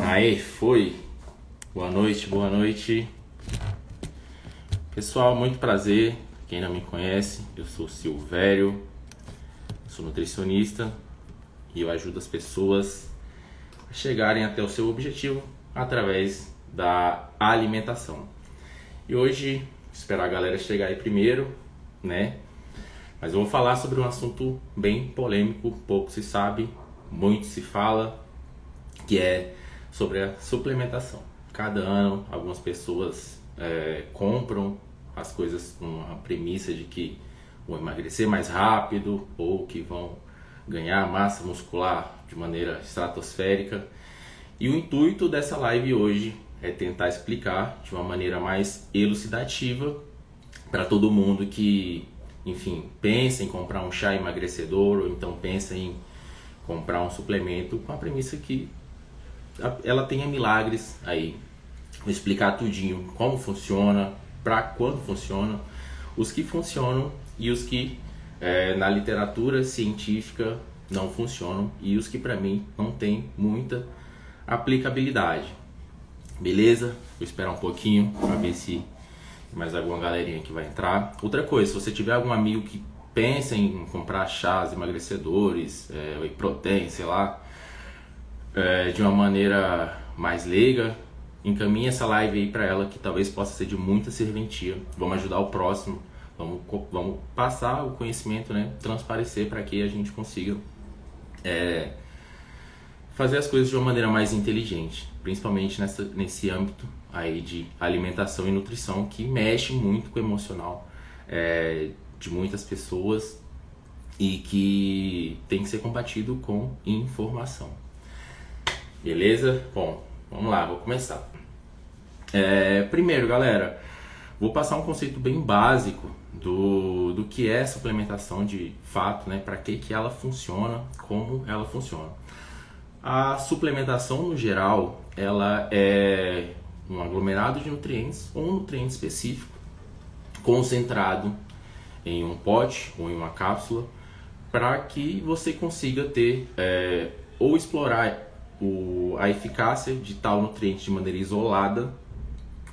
Aí, foi. Boa noite, boa noite. Pessoal, muito prazer. Quem não me conhece, eu sou Silvério, sou nutricionista e eu ajudo as pessoas a chegarem até o seu objetivo através da alimentação. E hoje, esperar a galera chegar aí primeiro, né? Mas eu vou falar sobre um assunto bem polêmico, pouco se sabe, muito se fala, que é sobre a suplementação. Cada ano, algumas pessoas compram as coisas com a premissa de que vão emagrecer mais rápido ou que vão ganhar massa muscular de maneira estratosférica. E o intuito dessa live hoje é tentar explicar de uma maneira mais elucidativa para todo mundo que, enfim, pensa em comprar um chá emagrecedor ou então pensa em comprar um suplemento com a premissa que ela tenha milagres aí. Vou explicar tudinho como funciona, para quando funciona, os que funcionam e os que na literatura científica não funcionam e os que para mim não tem muita aplicabilidade. Beleza? Vou esperar um pouquinho para ver se mais alguma galerinha que vai entrar. Outra coisa, se você tiver algum amigo que pensa em comprar chás emagrecedores, whey protein, sei lá, de uma maneira mais leiga, encaminhe essa live aí para ela que talvez possa ser de muita serventia. Vamos ajudar o próximo, vamos passar o conhecimento, né, transparecer para que a gente consiga fazer as coisas de uma maneira mais inteligente, principalmente nesse âmbito aí de alimentação e nutrição que mexe muito com o emocional de muitas pessoas e que tem que ser combatido com informação. Beleza? Bom, vamos lá, vou começar. Primeiro, galera, vou passar um conceito bem básico do que é suplementação de fato, né? Para que ela funciona, como ela funciona. A suplementação, no geral, ela é um aglomerado de nutrientes ou um nutriente específico concentrado em um pote ou em uma cápsula para que você consiga ter ou explorar a eficácia de tal nutriente de maneira isolada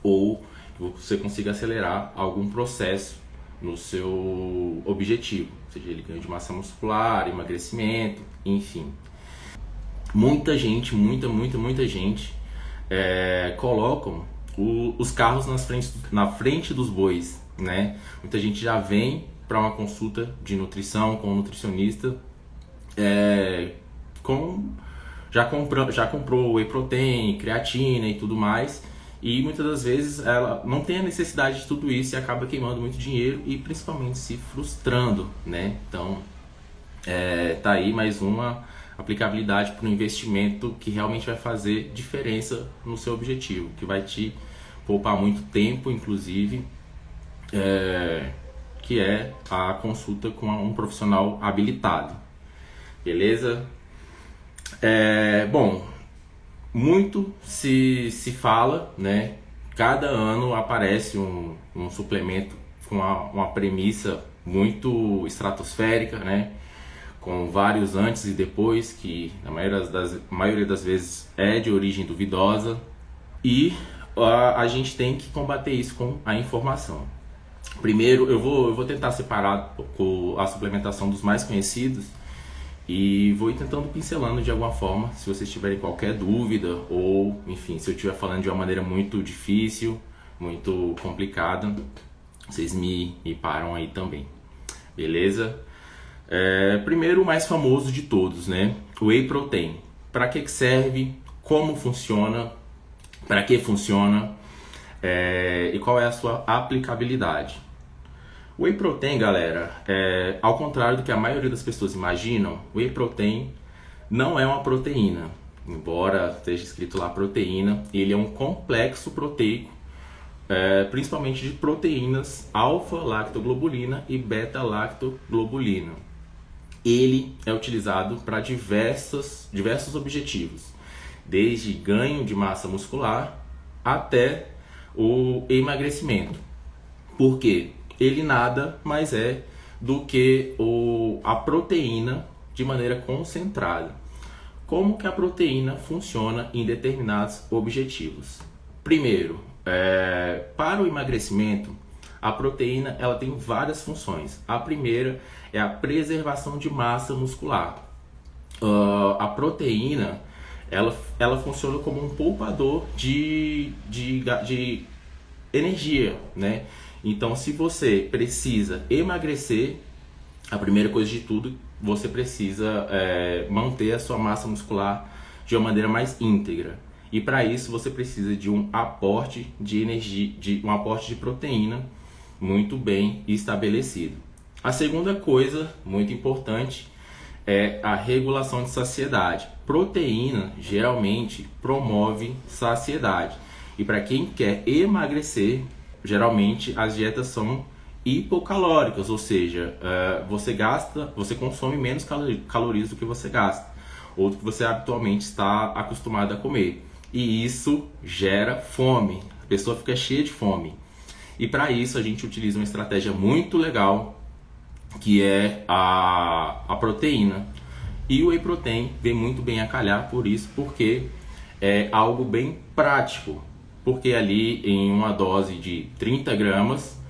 ou você consiga acelerar algum processo no seu objetivo, seja ele ganho de massa muscular, emagrecimento, enfim. Muita gente colocam os carros na frente dos bois, né? Muita gente já vem para uma consulta de nutrição com um nutricionista já comprou whey protein, creatina e tudo mais, e muitas das vezes ela não tem a necessidade de tudo isso e acaba queimando muito dinheiro e principalmente se frustrando, né? Então tá aí mais uma aplicabilidade para um investimento que realmente vai fazer diferença no seu objetivo, que vai te poupar muito tempo, inclusive, que é a consulta com um profissional habilitado. Beleza? Bom, muito se fala, né? Cada ano aparece um suplemento com uma premissa muito estratosférica, né? Com vários antes e depois, que na maioria das vezes é de origem duvidosa, e a gente tem que combater isso com a informação. Primeiro, eu vou tentar separar a suplementação dos mais conhecidos e vou ir tentando pincelando de alguma forma. Se vocês tiverem qualquer dúvida ou, enfim, se eu estiver falando de uma maneira muito difícil, muito complicada, vocês me param aí também, beleza? Primeiro, o mais famoso de todos, né? O whey protein. Para que serve? Como funciona? Para que funciona? E qual é a sua aplicabilidade? O whey protein, galera, ao contrário do que a maioria das pessoas imaginam, o whey protein não é uma proteína. Embora esteja escrito lá proteína, ele é um complexo proteico, principalmente de proteínas alfa-lactoglobulina e beta-lactoglobulina. Ele é utilizado para diversos objetivos, desde ganho de massa muscular até o emagrecimento. Por quê? Ele nada mais é do que a proteína de maneira concentrada. Como que a proteína funciona em determinados objetivos? Primeiro, para o emagrecimento, a proteína ela tem várias funções. A primeira é a preservação de massa muscular. A proteína ela funciona como um poupador de energia, né? Então, se você precisa emagrecer, a primeira coisa de tudo, você precisa manter a sua massa muscular de uma maneira mais íntegra. E para isso você precisa de um aporte de energia, um aporte de proteína muito bem estabelecido. A segunda coisa muito importante é a regulação de saciedade. Proteína geralmente promove saciedade. E para quem quer emagrecer, geralmente as dietas são hipocalóricas, ou seja, você consome menos calorias do que você gasta, ou do que você habitualmente está acostumado a comer. E isso gera fome, a pessoa fica cheia de fome. E para isso a gente utiliza uma estratégia muito legal, que é a proteína. E o whey protein vem muito bem a calhar por isso, porque é algo bem prático. Porque ali em uma dose de 30 gramas,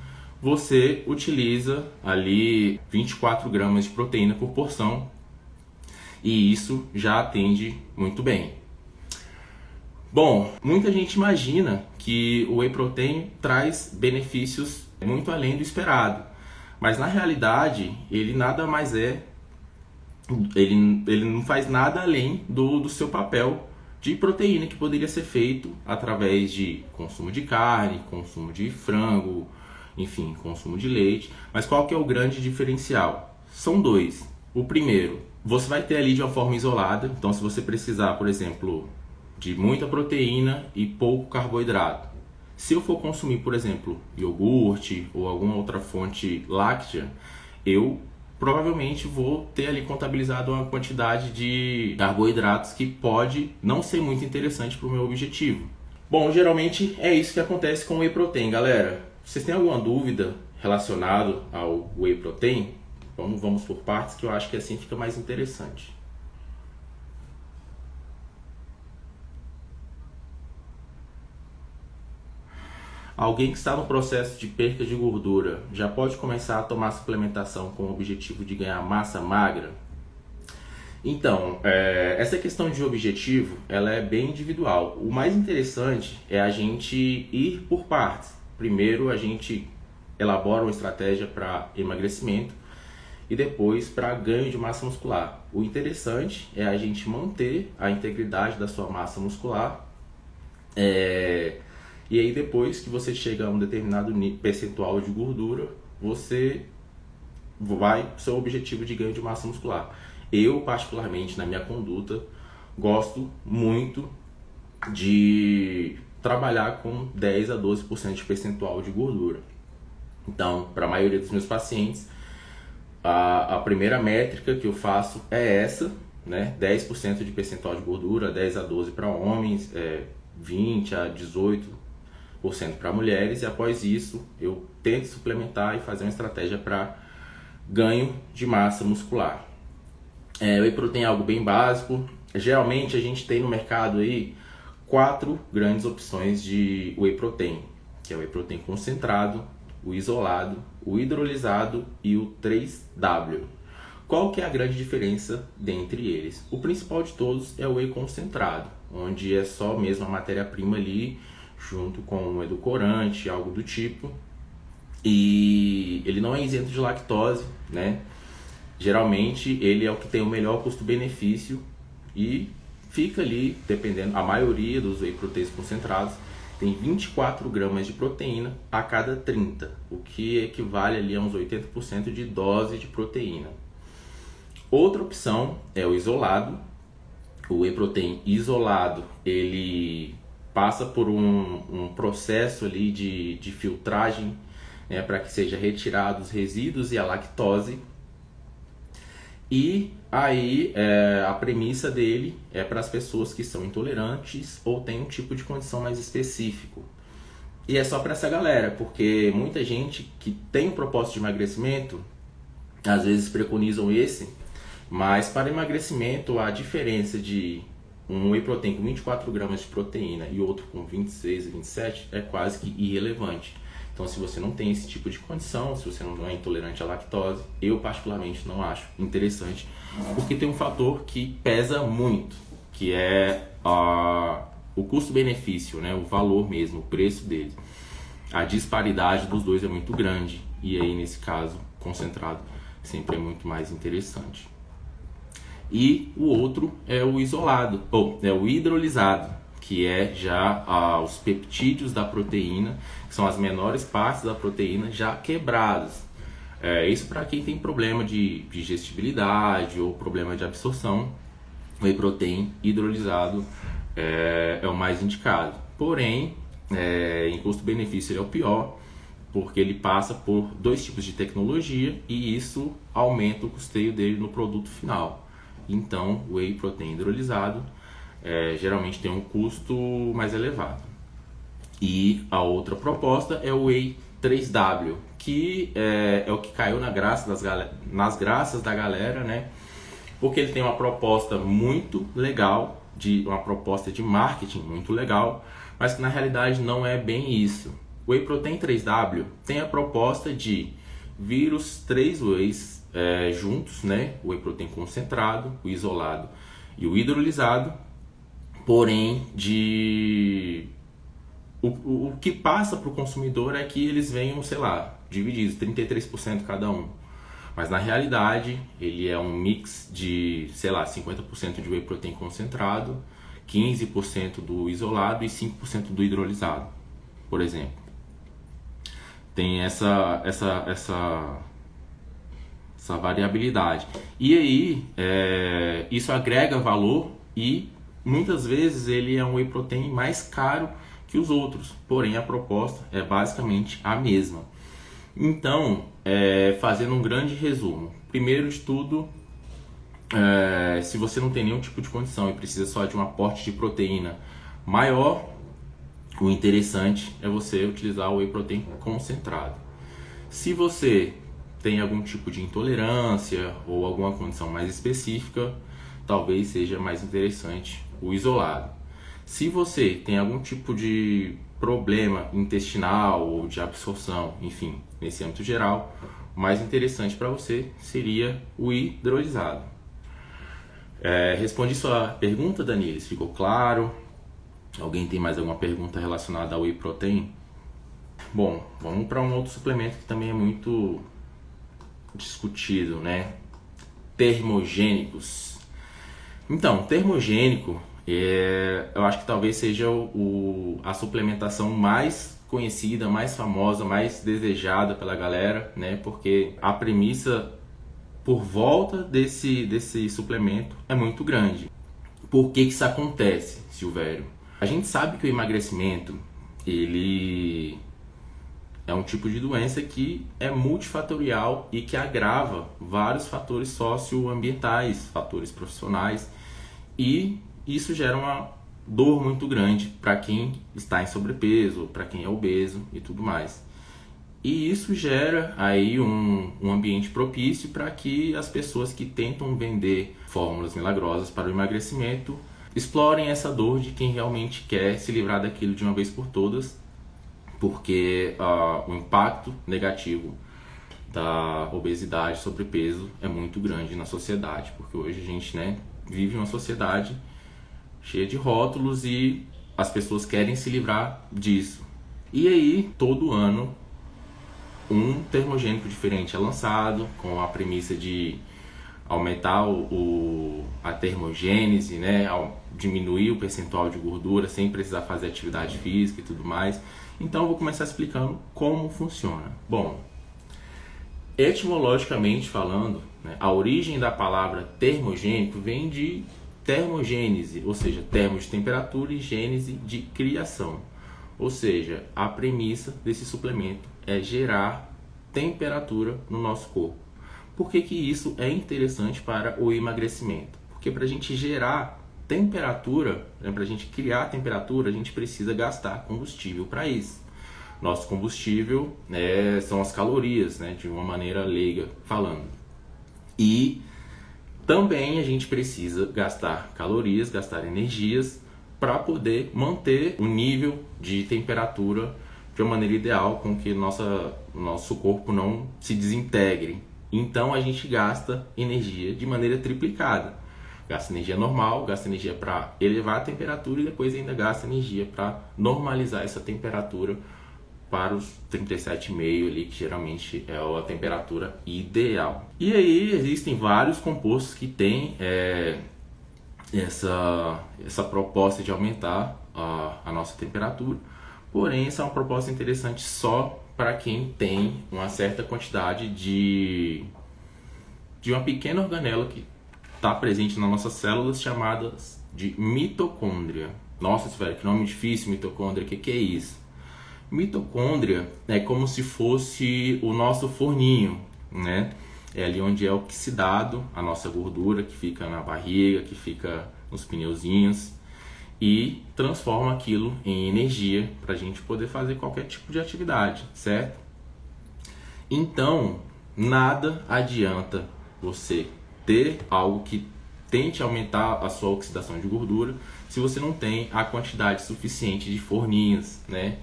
você utiliza ali 24 gramas de proteína por porção. E isso já atende muito bem. Bom, muita gente imagina que o whey protein traz benefícios muito além do esperado. Mas na realidade, ele nada mais ele não faz nada além do seu papel de proteína, que poderia ser feito através de consumo de carne, consumo de frango, enfim, consumo de leite. Mas qual que é o grande diferencial? São dois. O primeiro, você vai ter ali de uma forma isolada. Então, se você precisar, por exemplo, de muita proteína e pouco carboidrato, se eu for consumir, por exemplo, iogurte ou alguma outra fonte láctea, eu provavelmente vou ter ali contabilizado uma quantidade de carboidratos que pode não ser muito interessante para o meu objetivo. Bom, geralmente é isso que acontece com o whey protein, galera. Vocês têm alguma dúvida relacionada ao whey protein? Vamos por partes, que eu acho que assim fica mais interessante. Alguém que está no processo de perda de gordura já pode começar a tomar suplementação com o objetivo de ganhar massa magra? Então, essa questão de objetivo, ela é bem individual. O mais interessante é a gente ir por partes. Primeiro, a gente elabora uma estratégia para emagrecimento e depois para ganho de massa muscular. O interessante é a gente manter a integridade da sua massa muscular. E aí depois que você chega a um determinado percentual de gordura, você vai para o seu objetivo de ganho de massa muscular. Eu, particularmente, na minha conduta, gosto muito de trabalhar com 10 a 12% de percentual de gordura. Então, para a maioria dos meus pacientes, a primeira métrica que eu faço é essa, né? 10% de percentual de gordura, 10 a 12% para homens, 20 a 18% para mulheres, e após isso eu tento suplementar e fazer uma estratégia para ganho de massa muscular. O whey protein é algo bem básico. Geralmente a gente tem no mercado aí 4 grandes opções de whey protein, que é o whey protein concentrado, o isolado, o hidrolisado e o 3W. Qual que é a grande diferença dentre eles? O principal de todos é o whey concentrado, onde é só mesmo a matéria-prima ali, junto com um edulcorante, algo do tipo. E ele não é isento de lactose, né? Geralmente ele é o que tem o melhor custo-benefício e fica ali, dependendo, a maioria dos whey proteins concentrados tem 24 gramas de proteína a cada 30, o que equivale ali a uns 80% de dose de proteína. Outra opção é o isolado. O whey protein isolado, ele passa por um processo ali de filtragem, né, para que seja retirados os resíduos e a lactose. E aí a premissa dele é para as pessoas que são intolerantes ou têm um tipo de condição mais específico. E é só para essa galera, porque muita gente que tem um propósito de emagrecimento, às vezes preconizam esse, Mas para emagrecimento, a diferença de um whey protein com 24 gramas de proteína e outro com 26 e 27 é quase que irrelevante. Então, se você não tem esse tipo de condição, se você não é intolerante à lactose, eu particularmente não acho interessante, porque tem um fator que pesa muito, que é o custo-benefício, né? O valor mesmo, o preço dele. A disparidade dos dois é muito grande e aí, nesse caso, concentrado sempre é muito mais interessante. E o outro é o isolado, ou é o hidrolisado, que é já os peptídeos da proteína, que são as menores partes da proteína já quebradas. Isso para quem tem problema de digestibilidade ou problema de absorção, o whey protein hidrolisado é o mais indicado. Porém, em custo-benefício ele é o pior, porque ele passa por 2 tipos de tecnologia e isso aumenta o custeio dele no produto final. Então, o whey protein hidrolisado geralmente tem um custo mais elevado. E a outra proposta é o Whey 3W, que é o que caiu nas graças da galera, né? Porque ele tem uma proposta muito legal, uma proposta de marketing muito legal, mas que na realidade não é bem isso. O Whey Protein 3W tem a proposta de vir os 3 wheys juntos, né? O Whey Protein concentrado, o isolado e o hidrolisado. Porém, o que passa para o consumidor é que eles venham, sei lá, divididos, 33% cada um. Mas na realidade, ele é um mix de, sei lá, 50% de whey protein concentrado, 15% do isolado e 5% do hidrolisado, por exemplo. Tem essa variabilidade. E aí, isso agrega valor e muitas vezes ele é um whey protein mais caro que os outros, porém a proposta é basicamente a mesma. Então, fazendo um grande resumo, primeiro de tudo, se você não tem nenhum tipo de condição e precisa só de um aporte de proteína maior, o interessante é você utilizar o whey protein concentrado. Se você tem algum tipo de intolerância ou alguma condição mais específica, talvez seja mais interessante o isolado. Se você tem algum tipo de problema intestinal ou de absorção, enfim, nesse âmbito geral, o mais interessante para você seria o hidrolisado. Respondi sua pergunta, Daniels? Ficou claro? Alguém tem mais alguma pergunta relacionada ao whey protein? Bom, vamos para um outro suplemento que também é muito discutido, né? Termogênicos. Então, termogênico, eu acho que talvez seja a suplementação mais conhecida, mais famosa, mais desejada pela galera, né? Porque a premissa por volta desse suplemento é muito grande. Por que isso acontece, Silvério? A gente sabe que o emagrecimento, ele é um tipo de doença que é multifatorial e que agrava vários fatores socioambientais, fatores profissionais, e isso gera uma dor muito grande para quem está em sobrepeso, para quem é obeso e tudo mais. E isso gera aí um ambiente propício para que as pessoas que tentam vender fórmulas milagrosas para o emagrecimento explorem essa dor de quem realmente quer se livrar daquilo de uma vez por todas, porque o impacto negativo da obesidade, sobrepeso é muito grande na sociedade, porque hoje a gente, né, vive uma sociedade cheia de rótulos e as pessoas querem se livrar disso. E aí, todo ano, um termogênico diferente é lançado, com a premissa de aumentar a termogênese, né, diminuir o percentual de gordura sem precisar fazer atividade física e tudo mais. Então eu vou começar explicando como funciona. Bom, etimologicamente falando, né, a origem da palavra termogênico vem de termogênese, ou seja, termo de temperatura e gênese de criação. Ou seja, a premissa desse suplemento é gerar temperatura no nosso corpo. Por que isso é interessante para o emagrecimento? Porque para a gente gerar temperatura, né, para a gente criar temperatura, a gente precisa gastar combustível para isso. Nosso combustível, né, são as calorias, né, de uma maneira leiga falando. E também a gente precisa gastar calorias, gastar energias para poder manter o nível de temperatura de uma maneira ideal, com que nosso corpo não se desintegre. Então a gente gasta energia de maneira triplicada. Gasta energia normal, gasta energia para elevar a temperatura e depois ainda gasta energia para normalizar essa temperatura para os 37,5 ali, que geralmente é a temperatura ideal. E aí existem vários compostos que têm essa proposta de aumentar a nossa temperatura, porém essa é uma proposta interessante só para quem tem uma certa quantidade de uma pequena organela que está presente nas nossas células, chamadas de mitocôndria. Nossa, Silvério, que nome difícil, mitocôndria, o que é isso? Mitocôndria é como se fosse o nosso forninho, né? É ali onde é oxidado a nossa gordura, que fica na barriga, que fica nos pneuzinhos, e transforma aquilo em energia para a gente poder fazer qualquer tipo de atividade, certo? Então, nada adianta você ter algo que tente aumentar a sua oxidação de gordura se você não tem a quantidade suficiente de forninhos, né?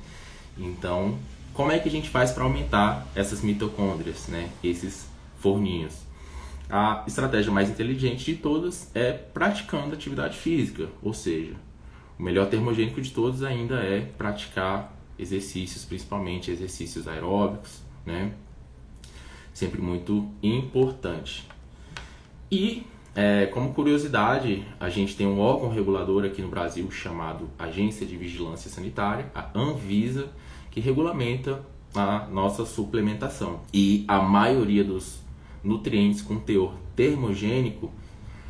Então, como é que a gente faz para aumentar essas mitocôndrias, né? Esses forninhos? A estratégia mais inteligente de todas é praticando atividade física, ou seja, o melhor termogênico de todos ainda é praticar exercícios, principalmente exercícios aeróbicos, né? Sempre muito importante. E, como curiosidade, a gente tem um órgão regulador aqui no Brasil chamado Agência de Vigilância Sanitária, a Anvisa, que regulamenta a nossa suplementação. E a maioria dos nutrientes com teor termogênico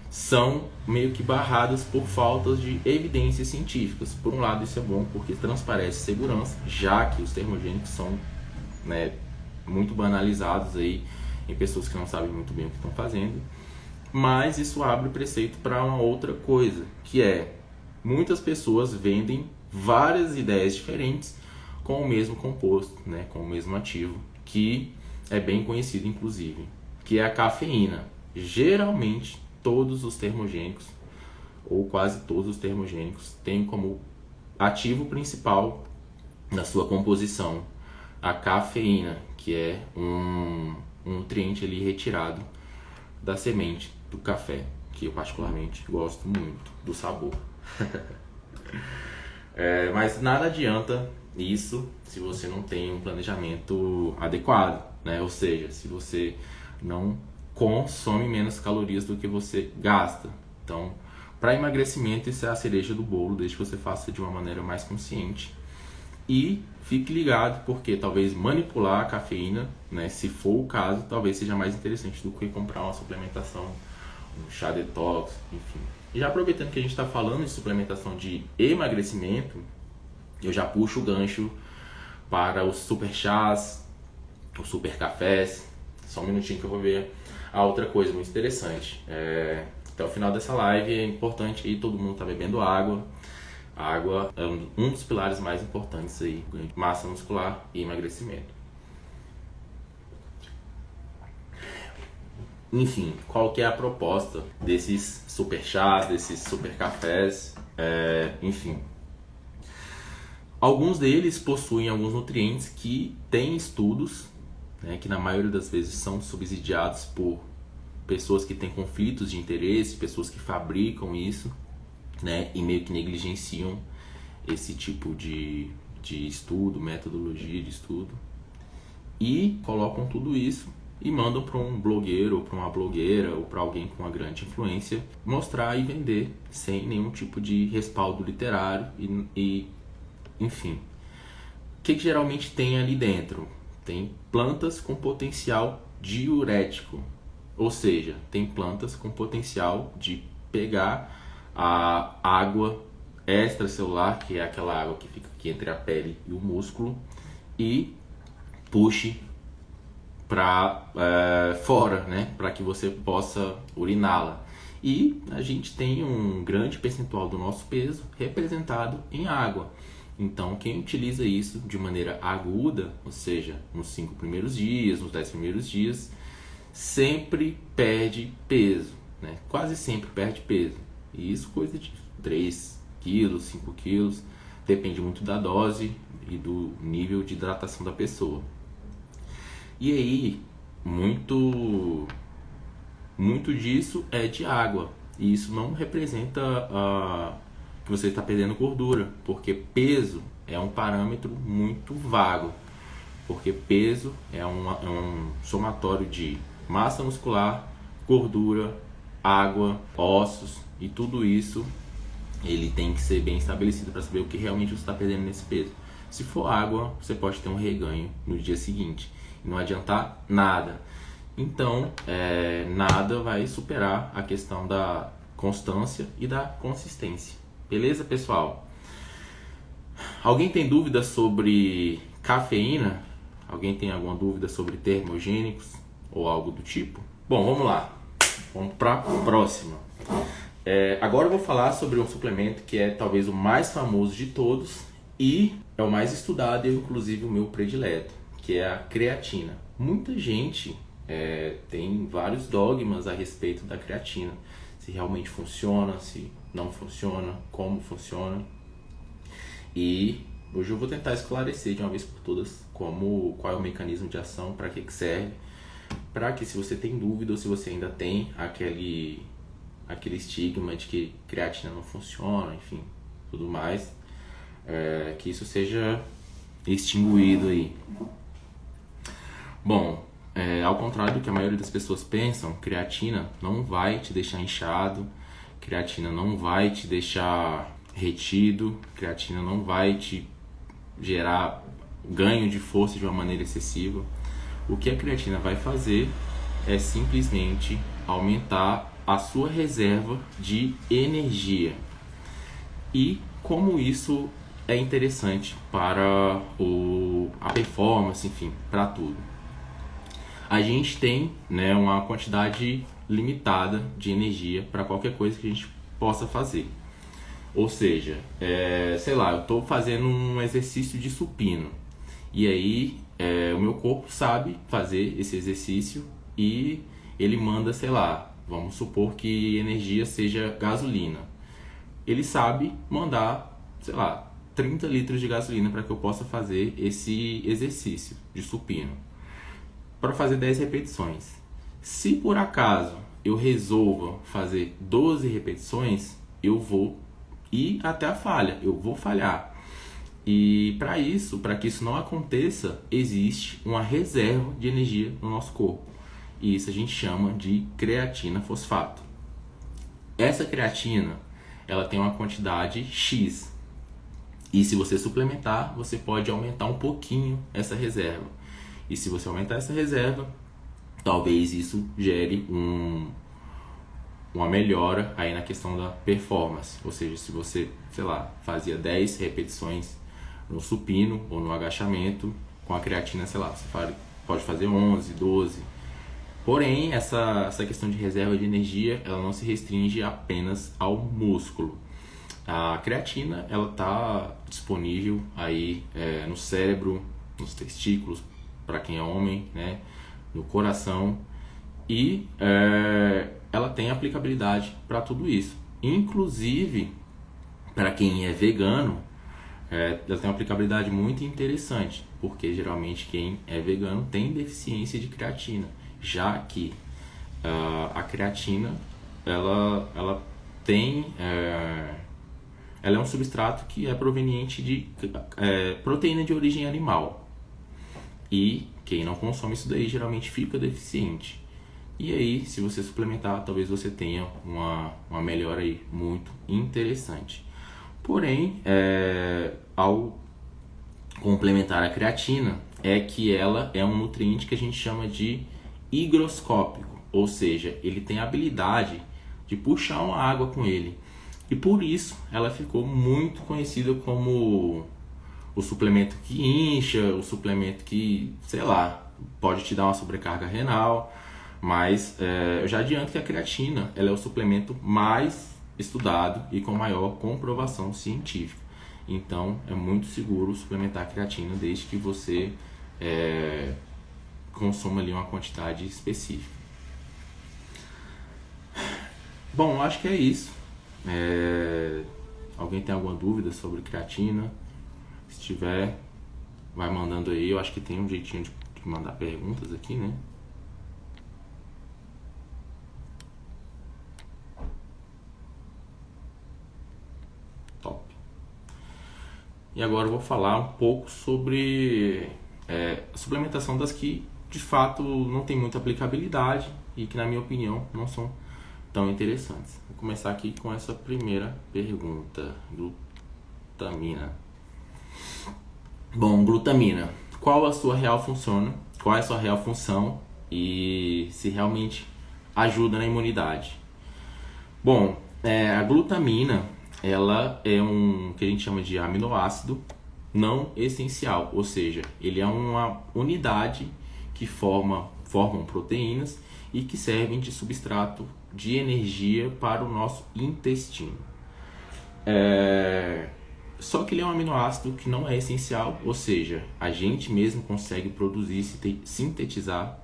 são meio que barradas por faltas de evidências científicas. Por um lado, isso é bom porque transparece segurança, já que os termogênicos são, né, muito banalizados aí em pessoas que não sabem muito bem o que estão fazendo. Mas isso abre preceito para uma outra coisa, que é muitas pessoas vendem várias ideias diferentes com o mesmo composto, né, com o mesmo ativo, que é bem conhecido inclusive, que é a cafeína. Geralmente todos os termogênicos, ou quase todos os termogênicos, têm como ativo principal na sua composição a cafeína, que é um nutriente ali retirado da semente do café, que eu particularmente gosto muito do sabor. Mas nada adianta isso se você não tem um planejamento adequado, né? Ou seja, se você não consome menos calorias do que você gasta. Então, para emagrecimento, isso é a cereja do bolo, desde que você faça de uma maneira mais consciente. E fique ligado, porque talvez manipular a cafeína, né, se for o caso, talvez seja mais interessante do que comprar uma suplementação, um chá detox, enfim. E já aproveitando que a gente está falando de suplementação de emagrecimento, eu já puxo o gancho para os super chás, os super cafés. Só um minutinho que eu vou ver a outra coisa muito interessante. Até o final dessa live é importante aí todo mundo tá bebendo água. A água é um dos pilares mais importantes aí, massa muscular e emagrecimento. Enfim, qual que é a proposta desses super chás, desses super cafés, enfim. Alguns deles possuem alguns nutrientes que têm estudos, né, que na maioria das vezes são subsidiados por pessoas que têm conflitos de interesse, pessoas que fabricam isso, né, e meio que negligenciam esse tipo de estudo, metodologia de estudo, e colocam tudo isso e mandam para um blogueiro ou para uma blogueira ou para alguém com uma grande influência mostrar e vender sem nenhum tipo de respaldo literário e enfim. O que geralmente tem ali dentro? Tem plantas com potencial diurético, ou seja, tem plantas com potencial de pegar a água extracelular, que é aquela água que fica aqui entre a pele e o músculo, e puxe para fora, né, para que você possa uriná-la. E a gente tem um grande percentual do nosso peso representado em água. Então, quem utiliza isso de maneira aguda, ou seja, nos 5 primeiros dias, nos 10 primeiros dias, sempre perde peso. né? Quase sempre perde peso. E isso coisa de 3 quilos, 5 quilos, depende muito da dose e do nível de hidratação da pessoa. E aí, muito disso é de água. E isso não representa que você está perdendo gordura, porque peso é um parâmetro muito vago. Porque peso é um somatório de massa muscular, gordura, água, ossos, e tudo isso ele tem que ser bem estabelecido para saber o que realmente você está perdendo nesse peso. Se for água, você pode ter um reganho no dia seguinte, não adiantar nada. Então, nada vai superar a questão da constância e da consistência. Beleza, pessoal? Alguém tem dúvida sobre cafeína? Alguém tem alguma dúvida sobre termogênicos ou algo do tipo? Bom, vamos lá. Vamos para a próxima. Agora eu vou falar sobre um suplemento que é talvez o mais famoso de todos e é o mais estudado e inclusive o meu predileto, que é a creatina. Muita gente tem vários dogmas a respeito da creatina. Se realmente funciona, se não funciona, como funciona. E hoje eu vou tentar esclarecer de uma vez por todas qual é o mecanismo de ação, para que serve, para que se você tem dúvida ou se você ainda tem aquele estigma de que creatina não funciona, enfim, tudo mais, que isso seja extinguido aí. Bom, ao contrário do que a maioria das pessoas pensam, creatina não vai te deixar inchado, creatina não vai te deixar retido, creatina não vai te gerar ganho de força de uma maneira excessiva. O que a creatina vai fazer é simplesmente aumentar a sua reserva de energia. E como isso é interessante para a performance, enfim, para tudo. A gente tem, né, uma quantidade limitada de energia para qualquer coisa que a gente possa fazer. Ou seja, sei lá, eu estou fazendo um exercício de supino e aí o meu corpo sabe fazer esse exercício e ele manda, sei lá, vamos supor que energia seja gasolina. Ele sabe mandar, sei lá, 30 litros de gasolina para que eu possa fazer esse exercício de supino, para fazer 10 repetições. Se por acaso eu resolva fazer 12 repetições, eu vou ir até a falha, eu vou falhar. E para que isso não aconteça, existe uma reserva de energia no nosso corpo. E isso a gente chama de creatina fosfato. Essa creatina, ela tem uma quantidade X. E se você suplementar, você pode aumentar um pouquinho essa reserva. E se você aumentar essa reserva, talvez isso gere uma melhora aí na questão da performance. Ou seja, se você, sei lá, fazia 10 repetições no supino ou no agachamento, com a creatina, sei lá, você pode fazer 11, 12. Porém, essa questão de reserva de energia, ela não se restringe apenas ao músculo. A creatina, ela está disponível aí no cérebro, nos testículos, para quem é homem, né, no coração, e ela tem aplicabilidade para tudo isso. Inclusive, para quem é vegano, ela tem uma aplicabilidade muito interessante, porque geralmente quem é vegano tem deficiência de creatina, já que a creatina ela é um substrato que é proveniente de proteína de origem animal, e quem não consome isso daí geralmente fica deficiente. E aí, se você suplementar, talvez você tenha uma melhora aí muito interessante. Porém, ao complementar a creatina, é que ela é um nutriente que a gente chama de higroscópico, ou seja, ele tem a habilidade de puxar uma água com ele. E por isso ela ficou muito conhecida como o suplemento que incha, o suplemento que, sei lá, pode te dar uma sobrecarga renal. Mas eu já adianto que a creatina ela é o suplemento mais estudado e com maior comprovação científica. Então é muito seguro suplementar a creatina desde que você consuma ali uma quantidade específica. Bom, acho que é isso. Alguém tem alguma dúvida sobre creatina? Se tiver, vai mandando aí. Eu acho que tem um jeitinho de mandar perguntas aqui, né? Top. E agora eu vou falar um pouco sobre a suplementação das que de fato não tem muita aplicabilidade e que, na minha opinião, não são tão interessantes. Vou começar aqui com essa primeira pergunta: glutamina. Bom, glutamina. Qual a sua real função? Qual é a sua real função e se realmente ajuda na imunidade? Bom, a glutamina, ela é um que a gente chama de aminoácido não essencial, ou seja, ele é uma unidade que formam proteínas e que servem de substrato de energia para o nosso intestino. Só que ele é um aminoácido que não é essencial, ou seja, a gente mesmo consegue produzir e sintetizar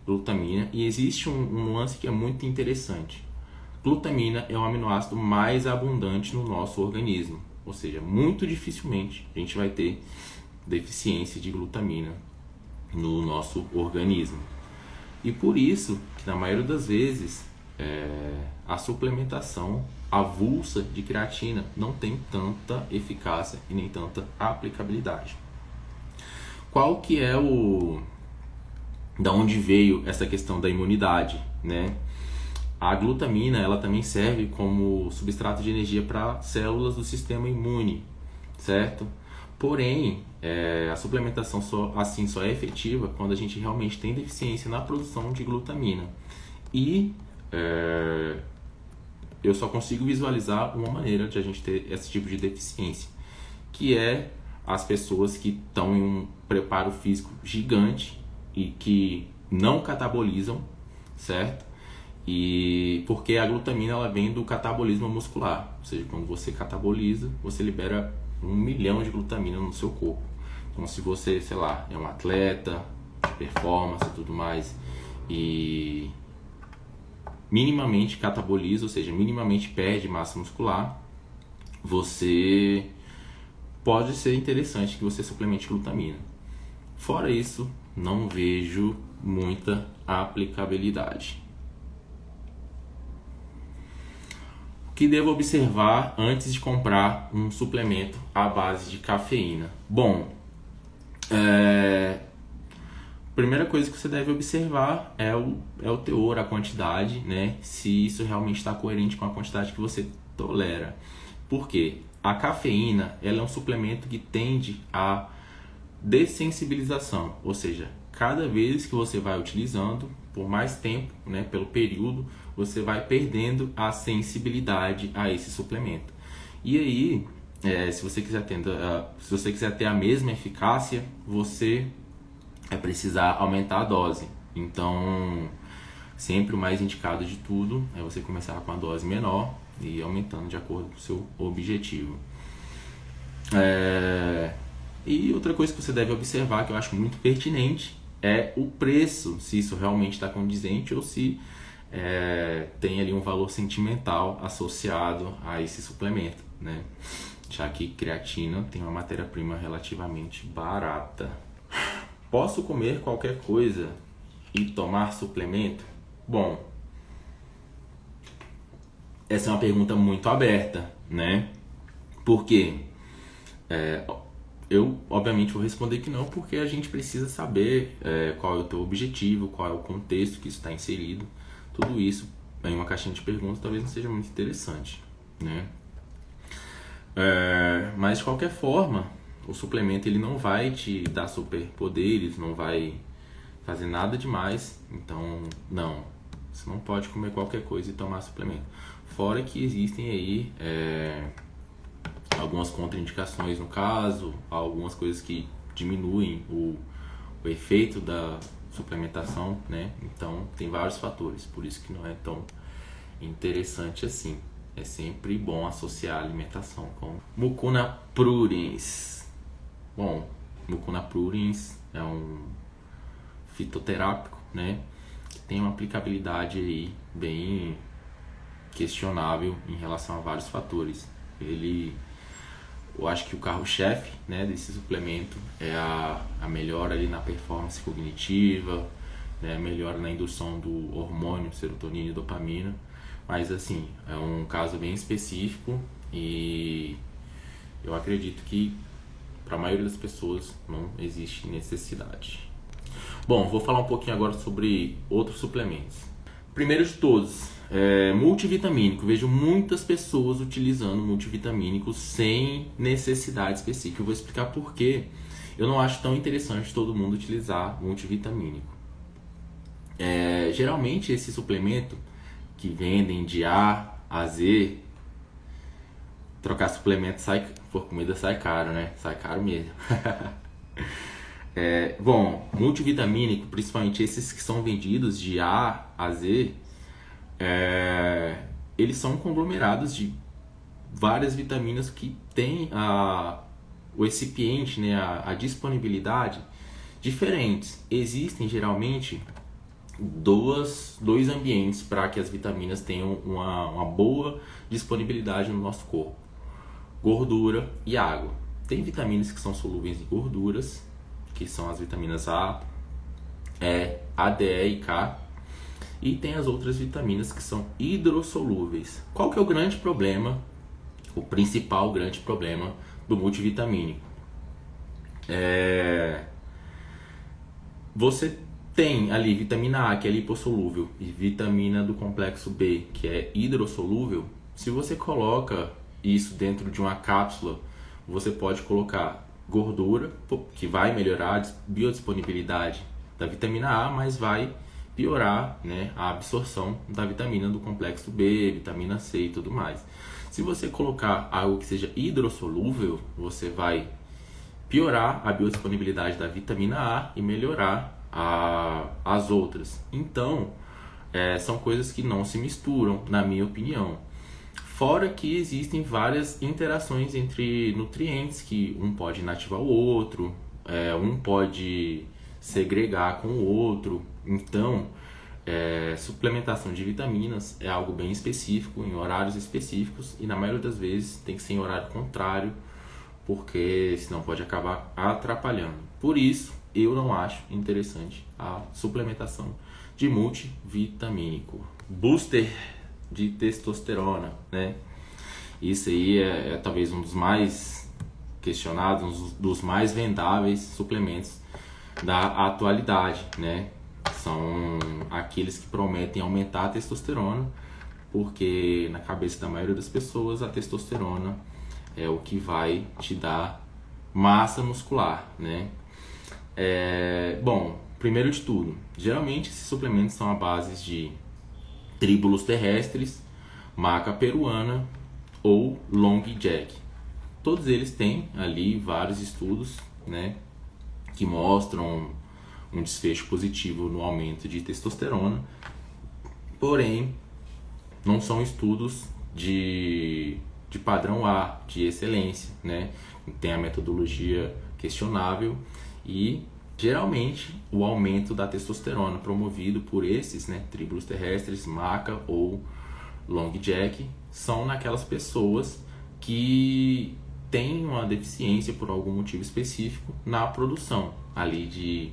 glutamina, e existe um nuance que é muito interessante. Glutamina é o aminoácido mais abundante no nosso organismo, ou seja, muito dificilmente a gente vai ter deficiência de glutamina no nosso organismo. E por isso que na maioria das vezes a suplementação avulsa de creatina não tem tanta eficácia e nem tanta aplicabilidade. Qual que é da onde veio essa questão da imunidade, né? A glutamina, ela também serve como substrato de energia para células do sistema imune, certo? Porém, a suplementação só é efetiva quando a gente realmente tem deficiência na produção de glutamina. E eu só consigo visualizar uma maneira de a gente ter esse tipo de deficiência, que é as pessoas que estão em um preparo físico gigante e que não catabolizam, certo? E porque a glutamina ela vem do catabolismo muscular, ou seja, quando você cataboliza, você libera 1 milhão de glutamina no seu corpo. Então, se você, sei lá, é um atleta de performance e tudo mais, e minimamente cataboliza, ou seja, minimamente perde massa muscular, você pode ser interessante que você suplemente glutamina. Fora isso, não vejo muita aplicabilidade. O que devo observar antes de comprar um suplemento à base de cafeína? Bom, primeira coisa que você deve observar é o teor, a quantidade, né? Se isso realmente está coerente com a quantidade que você tolera. Por quê? A cafeína ela é um suplemento que tende a dessensibilização, ou seja, cada vez que você vai utilizando, por mais tempo, né, pelo período, você vai perdendo a sensibilidade a esse suplemento. E aí, se você quiser ter a mesma eficácia, você vai precisar aumentar a dose. Então, sempre o mais indicado de tudo é você começar com a dose menor e ir aumentando de acordo com o seu objetivo. E outra coisa que você deve observar, que eu acho muito pertinente, é o preço, se isso realmente está condizente ou se tem ali um valor sentimental associado a esse suplemento, né? Já que creatina tem uma matéria-prima relativamente barata. Posso comer qualquer coisa e tomar suplemento? Bom, essa é uma pergunta muito aberta, né? Por quê? Eu, obviamente, vou responder que não, porque a gente precisa saber qual é o teu objetivo, qual é o contexto que isso está inserido. Tudo isso em uma caixinha de perguntas talvez não seja muito interessante, né? Mas, de qualquer forma, o suplemento ele não vai te dar superpoderes, não vai fazer nada demais. Então, não. Você não pode comer qualquer coisa e tomar suplemento. Fora que existem aí algumas contraindicações no caso, algumas coisas que diminuem o efeito da suplementação, né? Então tem vários fatores, por isso que não é tão interessante assim. É sempre bom associar a alimentação com Mucuna pruriens. Bom, Mucuna pruriens é um fitoterápico, né? Que tem uma aplicabilidade aí bem questionável em relação a vários fatores. Eu acho que o carro-chefe, né, desse suplemento é a melhora ali na performance cognitiva, né, melhora na indução do hormônio serotonina e dopamina, mas assim, é um caso bem específico e eu acredito que para a maioria das pessoas não existe necessidade. Bom, vou falar um pouquinho agora sobre outros suplementos. Primeiro de todos, multivitamínico. Vejo muitas pessoas utilizando multivitamínico sem necessidade específica. Eu vou explicar por que eu não acho tão interessante todo mundo utilizar multivitamínico. Geralmente esse suplemento que vendem de A a Z, trocar suplemento por comida sai caro, né? Sai caro mesmo. Bom, multivitamínico, principalmente esses que são vendidos de A a Z, eles são conglomerados de várias vitaminas que têm o recipiente, né, a disponibilidade diferentes. Existem geralmente dois ambientes para que as vitaminas tenham uma boa disponibilidade no nosso corpo: gordura e água. Tem vitaminas que são solúveis em gorduras, que são as vitaminas A, E, A, D, E e K, e tem as outras vitaminas que são hidrossolúveis. Qual que é o grande problema, o principal grande problema do multivitamínico? Você tem ali vitamina A, que é lipossolúvel, e vitamina do complexo B, que é hidrossolúvel. Se você coloca isso dentro de uma cápsula, você pode colocar gordura, que vai melhorar a biodisponibilidade da vitamina A, mas vai piorar, né, a absorção da vitamina do complexo B, vitamina C e tudo mais. Se você colocar algo que seja hidrossolúvel, você vai piorar a biodisponibilidade da vitamina A e melhorar as outras. Então, são coisas que não se misturam, na minha opinião. Fora que existem várias interações entre nutrientes, que um pode inativar o outro, um pode segregar com o outro. Então, suplementação de vitaminas é algo bem específico, em horários específicos, e na maioria das vezes tem que ser em horário contrário, porque senão pode acabar atrapalhando. Por isso, eu não acho interessante a suplementação de multivitamínico. Booster de testosterona, né? Isso aí é talvez um dos mais questionados, um dos mais vendáveis suplementos da atualidade, né? São aqueles que prometem aumentar a testosterona, porque na cabeça da maioria das pessoas a testosterona é o que vai te dar massa muscular, né? Bom, primeiro de tudo, geralmente esses suplementos são à base de tríbulos terrestres, maca peruana ou long jack. Todos eles têm ali vários estudos, né, que mostram um desfecho positivo no aumento de testosterona, porém não são estudos de padrão A, de excelência, né? Tem a metodologia questionável e geralmente o aumento da testosterona promovido por esses, né, tríbulos terrestres, maca ou long jack, são naquelas pessoas que têm uma deficiência por algum motivo específico na produção ali de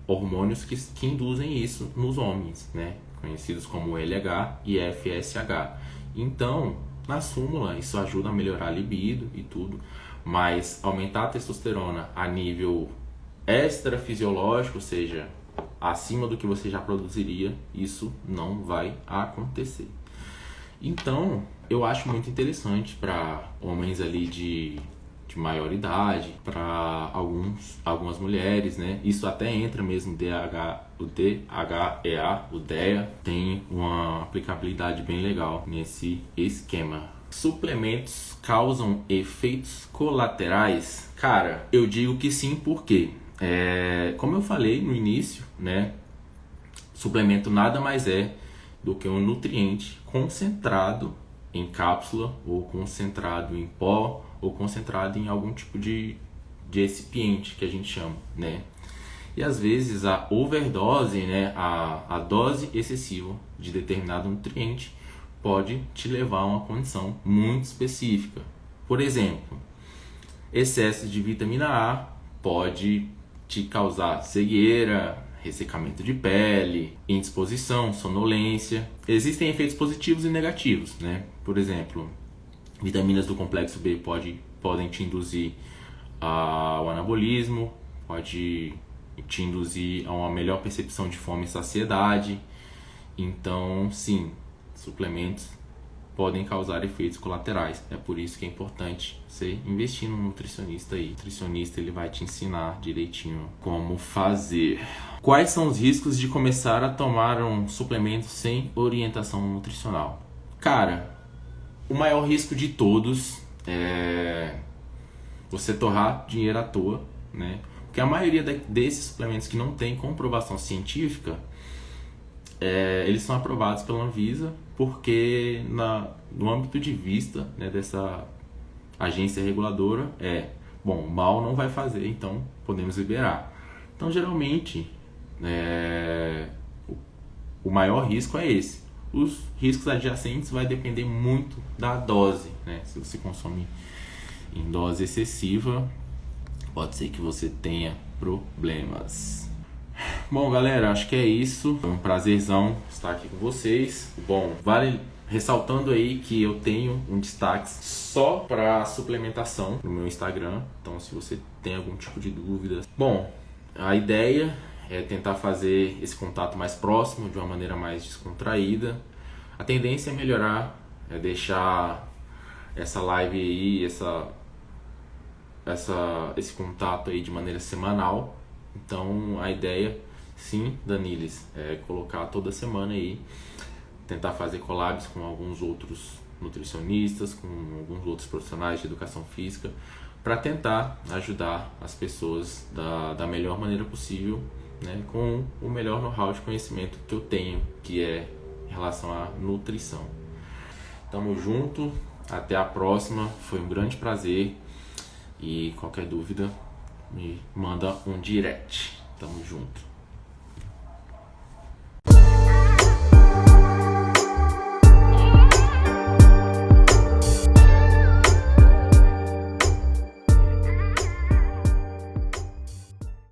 hormônios que induzem isso nos homens, né, conhecidos como LH e FSH. Então, na súmula, isso ajuda a melhorar a libido e tudo, mas aumentar a testosterona a nível extrafisiológico, ou seja, acima do que você já produziria, isso não vai acontecer. Então, eu acho muito interessante para homens ali de maior idade, para algumas mulheres, né? Isso até entra mesmo o DHEA, o DEA, tem uma aplicabilidade bem legal nesse esquema. Suplementos causam efeitos colaterais? Cara, eu digo que sim, porque como eu falei no início, né, suplemento nada mais é do que um nutriente concentrado em cápsula ou concentrado em pó ou concentrado em algum tipo de recipiente que a gente chama, né? E às vezes a overdose, né, a dose excessiva de determinado nutriente pode te levar a uma condição muito específica. Por exemplo, excesso de vitamina A pode te causar cegueira, ressecamento de pele, indisposição, sonolência. Existem efeitos positivos e negativos, né? Por exemplo, vitaminas do complexo B podem te induzir ao anabolismo, pode te induzir a uma melhor percepção de fome e saciedade. Então, sim, suplementos podem causar efeitos colaterais. É por isso que é importante você investir num nutricionista aí. O nutricionista, ele vai te ensinar direitinho como fazer. Quais são os riscos de começar a tomar um suplemento sem orientação nutricional? Cara, o maior risco de todos é você torrar dinheiro à toa, né? Porque a maioria desses suplementos que não tem comprovação científica, eles são aprovados pela Anvisa porque no âmbito de vista, né, dessa agência reguladora mal não vai fazer, então podemos liberar. Então geralmente o maior risco é esse. Os riscos adjacentes vai depender muito da dose, né? Se você consome em dose excessiva, pode ser que você tenha problemas. Bom, galera, acho que é isso. Foi um prazerzão estar aqui com vocês. Bom, vale ressaltando aí que eu tenho um destaque só para suplementação no meu Instagram. Então, se você tem algum tipo de dúvida... Bom, a ideia é tentar fazer esse contato mais próximo, de uma maneira mais descontraída. A tendência é melhorar, é deixar essa live aí, esse contato aí de maneira semanal. Então a ideia, sim, Danilis, é colocar toda semana aí, tentar fazer collabs com alguns outros nutricionistas, com alguns outros profissionais de educação física, para tentar ajudar as pessoas da melhor maneira possível, né, com o melhor know-how de conhecimento que eu tenho, que é em relação à nutrição. Tamo junto, até a próxima, foi um grande prazer. E qualquer dúvida, me manda um direct. Tamo junto.